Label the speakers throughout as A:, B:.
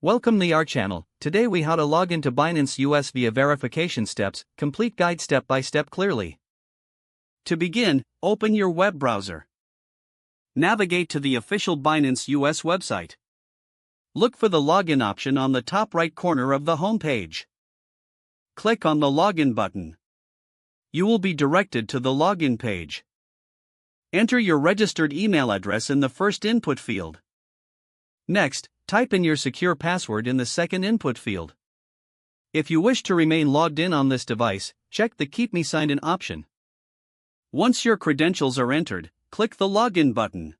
A: Welcome to our channel. Today we how to log into Binance US via verification steps, complete guide step by step clearly. To begin, open your web browser. Navigate to the official Binance US website. Look for the login option on the top right corner of the home page. Click on the login button. You will be directed to the login page. Enter your registered email address in the first input field. Next, type in your secure password in the second input field. If you wish to remain logged in on this device, check the Keep Me Signed In option. Once your credentials are entered, click the Login button.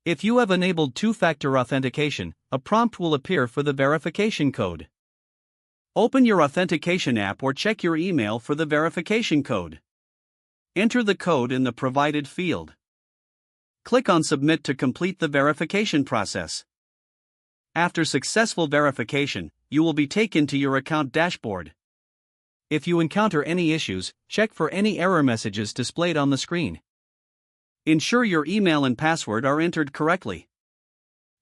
A: If you have enabled two-factor authentication, a prompt will appear for the verification code. Open your authentication app or check your email for the verification code. Enter the code in the provided field. Click on Submit to complete the verification process. After successful verification, you will be taken to your account dashboard. If you encounter any issues, check for any error messages displayed on the screen. Ensure your email and password are entered correctly.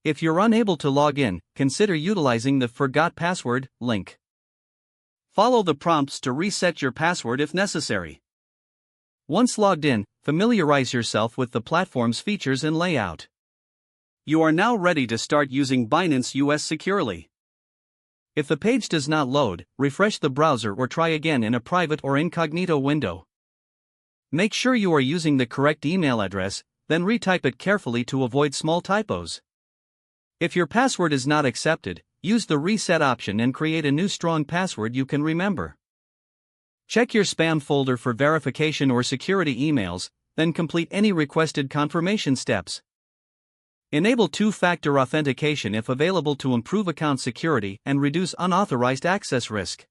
A: If you're unable to log in, consider utilizing the Forgot Password link. Follow the prompts to reset your password if necessary. Once logged in, familiarize yourself with the platform's features and layout. You are now ready to start using Binance US securely. If the page does not load, refresh the browser or try again in a private or incognito window. Make sure you are using the correct email address, then retype it carefully to avoid small typos. If your password is not accepted, use the reset option and create a new strong password you can remember. Check your spam folder for verification or security emails, then complete any requested confirmation steps. Enable two-factor authentication if available to improve account security and reduce unauthorized access risk.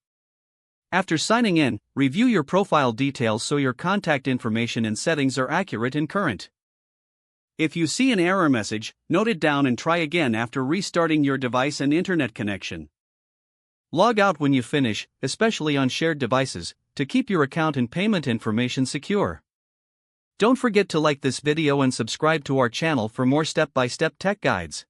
A: After signing in, review your profile details so your contact information and settings are accurate and current. If you see an error message, note it down and try again after restarting your device and internet connection. Log out when you finish, especially on shared devices, to keep your account and payment information secure. Don't forget to like this video and subscribe to our channel for more step-by-step tech guides.